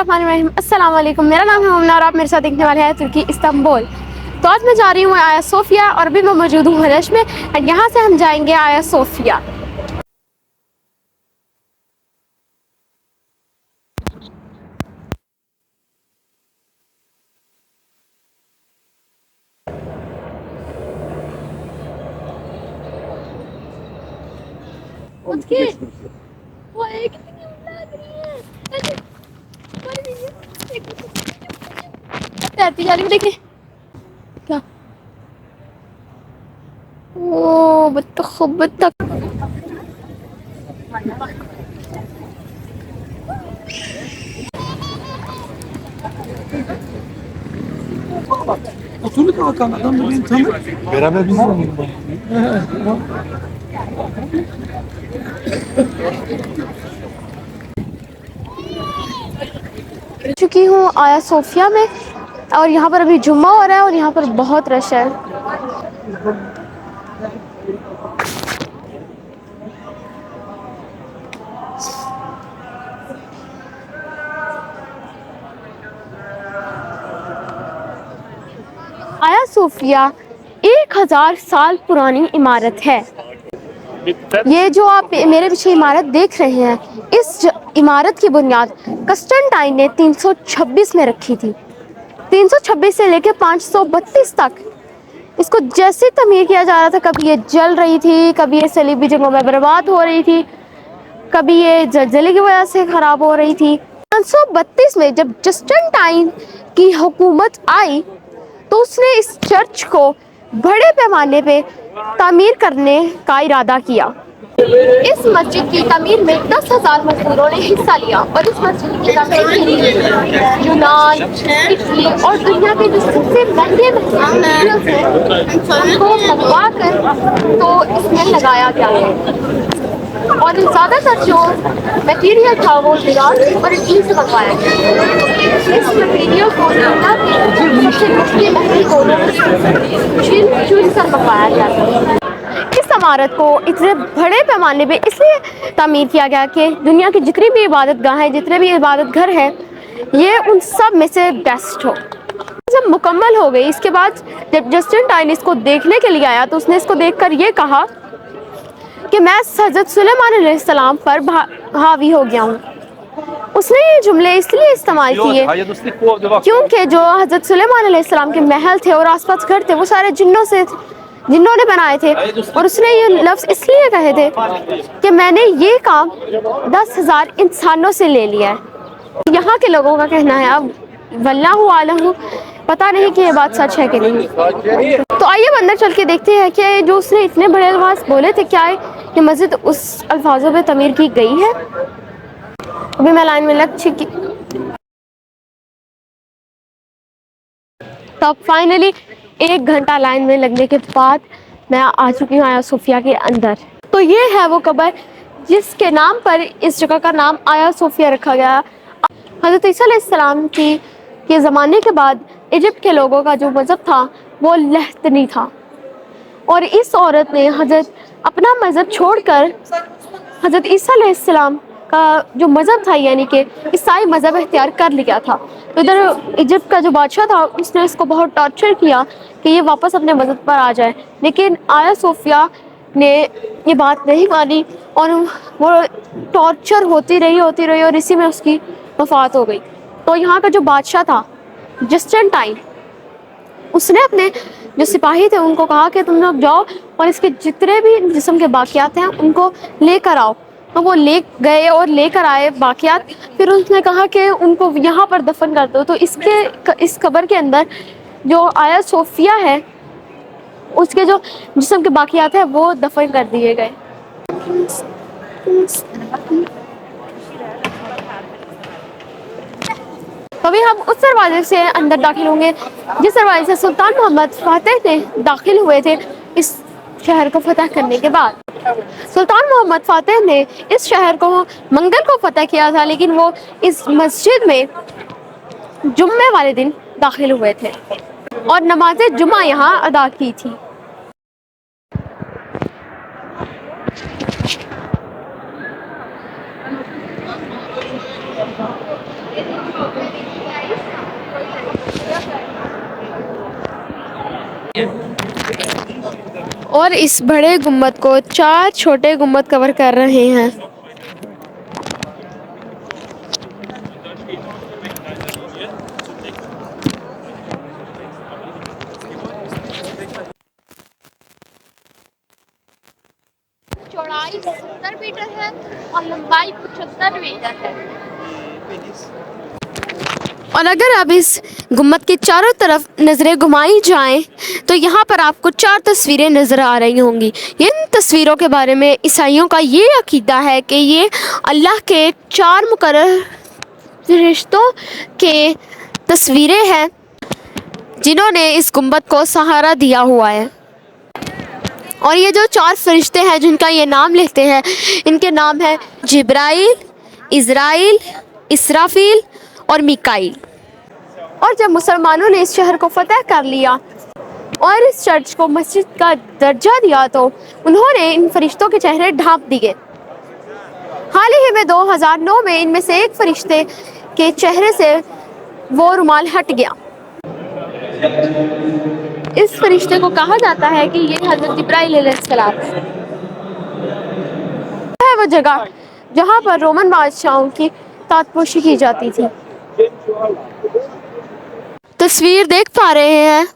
बिस्मिल्लाहिर्रहमानिर्रहीम। अस्सलाम वालेकुम। मेरा नाम है मुमना और आप मेरे साथ देखने वाले हैं तुर्की इस्तांबुल। तो आज मैं जा रही हूँ आया सोफिया और अभी मैं मौजूद हूँ हलश में और यहाँ से हम जाएंगे आया सोफिया। देखिए क्या ओ बत्तख Oturup kalkan adam da beni tanır. Beraber biz de चुकी हूँ आया सोफिया में और यहाँ पर अभी जुम्मा हो रहा है और यहाँ पर बहुत रश है। आया सोफिया 1000 साल पुरानी इमारत है। ये जो आप मेरे पीछे इमारत देख रहे हैं, इस इमारत की बुनियाद कंस्टेंटाइन ने 326 में रखी थी। 326 से लेकर 532 तक इसको जैसे तमीर किया जा रहा था, कभी ये जल रही थी, कभी ये सलीबी जंगों में बर्बाद हो रही थी, कभी ये जलजले की वजह से खराब हो रही थी। 532 में जब कंस्टेंटाइन की हुकूमत आई तो उसने इस चर्च को बड़े पैमाने पे तामीर करने का इरादा किया। इस मस्जिद की तमीर में 10,000 मजदूरों ने हिस्सा लिया और इस मस्जिद की तमीर के लिए यूनान, इटली और दुनिया के जो सबसे महंगे मटेरियल्स हैं उनको मंगवा कर तो इसमें लगाया गया है और ज़्यादातर जो मटेरियल था वो ईरान और इटली से मंगवाया गया। इस मटेरियल को दुनिया की सबसे महंगी गोल्ड चुन कर मंगवाया गया था। इस इमारत को इतने बड़े पैमाने पे इसलिए तामीर किया गया कि दुनिया की जितनी भी इबादत गाह हैं, जितने भी इबादत घर हैं, ये उन सब में से बेस्ट हो। जब मुकम्मल हो गई, इसके बाद जब कंस्टेंटाइन इसको देखने के लिए आया तो उसने इसको देखकर ये कहा कि मैं हज़रत सुलेमान अलैहिस्सलाम पर हावी हो गया हूँ। उसने ये जुमले इसलिए इस्तेमाल किए क्योंकि जो हज़रत सुलेमान अलैहिस्सलाम के महल थे और आसपास घर थे वो सारे जिन्नों ने बनाए थे और उसने ये लफ्ज़ इसलिए कहे थे कि मैंने ये काम 10,000 इंसानों से ले लिया है। यहाँ के लोगों का कहना है, अब वल्लाहु आलम, पता नहीं कि ये बात सच है कि नहीं। तो आइए अंदर चल के देखते हैं कि जो उसने इतने बड़े अल्फाज बोले थे, क्या है ये मस्जिद उस अल्फाजों पे तमीर की गई है। अभी मैं लाइन में लग चुकी। तो अब फाइनली 1 घंटा लाइन में लगने के बाद मैं आ चुकी हूँ आया सोफिया के अंदर। तो ये है वो कब्र जिसके नाम पर इस जगह का नाम आया सोफिया रखा गया। हज़रत ईसा अलैहिस्सलाम के ज़माने के बाद इजिप्ट के लोगों का जो मज़हब था वो लहतनी था और इस औरत ने अपना मज़हब छोड़कर हज़रत ईसा अलैहिस्सलाम का जो मज़हब था यानी कि ईसाई मज़हब इख्तियार कर लिया था। तो इधर इजिप्ट का जो बादशाह था उसने इसको बहुत टॉर्चर किया कि ये वापस अपने मज़हब पर आ जाए, लेकिन आया सोफिया ने ये बात नहीं मानी और वो टॉर्चर होती रही और इसी में उसकी वफ़ात हो गई। तो यहाँ का जो बादशाह था कंस्टेंटाइन, उसने अपने जो सिपाही थे उनको कहा कि तुम लोग जाओ और इसके जितने भी जिस्म के बाकियात हैं उनको लेकर आओ। तो वो ले गए और लेकर आए बाकियात। फिर उसने कहा कि उनको यहाँ पर दफन कर दो। तो इस कब्र के अंदर जो आया सोफिया है उसके जो जिस्म के बाकियात हैं वो दफन कर दिए गए। तो अभी हम उस दरवाजे से अंदर दाखिल होंगे जिस दरवाजे से सुल्तान मोहम्मद फातिह ने दाखिल हुए थे इस शहर को फतह करने के बाद। सुल्तान मोहम्मद फातिह ने इस शहर को मंगल को फतह किया था, लेकिन वो इस मस्जिद में जुम्मे वाले दिन दाखिल हुए थे और नमाज जुमा यहाँ अदा की थी। और इस बड़े गुम्बद को 4 छोटे गुम्बद कवर कर रहे हैं। चौड़ाई 70 मीटर है और लंबाई 75 मीटर है। और अगर अब इस गुम्बद के चारों तरफ नज़रें घुमाई जाएं तो यहाँ पर आपको 4 तस्वीरें नज़र आ रही होंगी। इन तस्वीरों के बारे में ईसाइयों का ये अकीदा है कि ये अल्लाह के 4 मुकर्रर फरिश्तों के तस्वीरें हैं जिन्होंने इस गुम्बद को सहारा दिया हुआ है। और ये जो 4 फरिश्ते हैं जिनका ये नाम लेते हैं, इनके नाम हैं जिब्राइल, इज़राइल, इसराफील और मिकाईल। और जब मुसलमानों ने इस शहर को फतह कर लिया और इस चर्च को मस्जिद का दर्जा दिया तो उन्होंने इन फरिश्तों के चेहरे ढांप दिए। हाल ही में 2009 में इनमें से एक फरिश्ते के चेहरे से वो रुमाल हट गया। इस फरिश्ते को कहा जाता है कि ये हज़रत जिब्राइल अलैहिस्सलाम है वो जगह जहाँ पर रोमन बादशाहों की ताजपोशी की जाती थी। तस्वीर देख पा रहे हैं,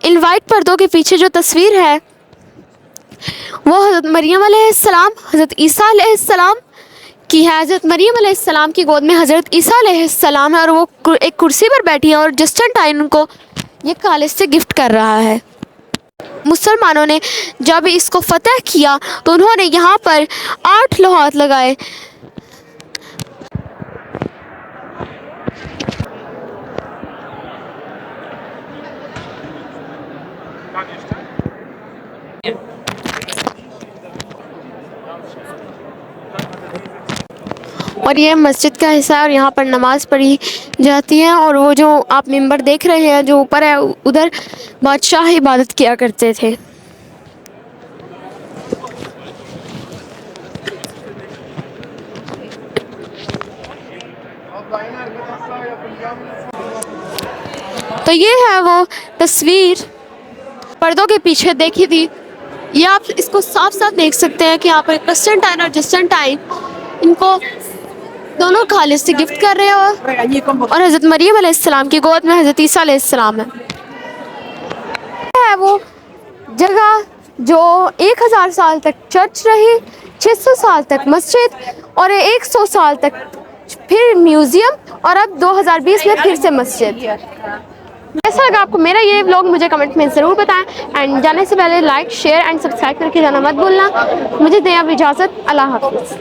इन वाइट पर्दों के पीछे जो तस्वीर है वो हज़रत मरियम अलैहिस्सलाम, हज़रत ईसा अलैहिस्सलाम की है। हज़रत मरियम अलैहिस्सलाम की गोद में हज़रत ईसा अलैहिस्सलाम है और वो एक कुर्सी पर बैठी है और जस्टिन उनको ये कॉलेज से गिफ्ट कर रहा है। मुसलमानों ने जब इसको फतह किया तो उन्होंने यहाँ पर 8 लोहात लगाए। और ये मस्जिद का हिस्सा है और यहाँ पर नमाज़ पढ़ी जाती है। और वो जो आप मिंबर देख रहे हैं जो ऊपर है, उधर बादशाह इबादत किया करते थे। तो ये है वो तस्वीर पर्दों के पीछे देखी थी। ये आप इसको साफ साफ देख सकते हैं कि यहाँ पर कंस्टेंटाइन और जस्टिन इनको दोनों खालिद से गिफ्ट कर रहे हो और हज़रत मरियम अलैहिस्सलाम की गोद में हज़रत ईसा अलैहिस्सलाम है वो जगह जो 1000 साल तक चर्च रही, 600 साल तक मस्जिद और 100 साल तक फिर म्यूज़ियम और अब 2020 में फिर से मस्जिद। कैसा लगा आपको मेरा ये व्लॉग, मुझे कमेंट में ज़रूर बताएं। एंड जाने से पहले लाइक, शेयर एंड सब्सक्राइब करके जाना मत भूलना। मुझे दें अब इजाज़त। अल्लाह हाफ़िज़।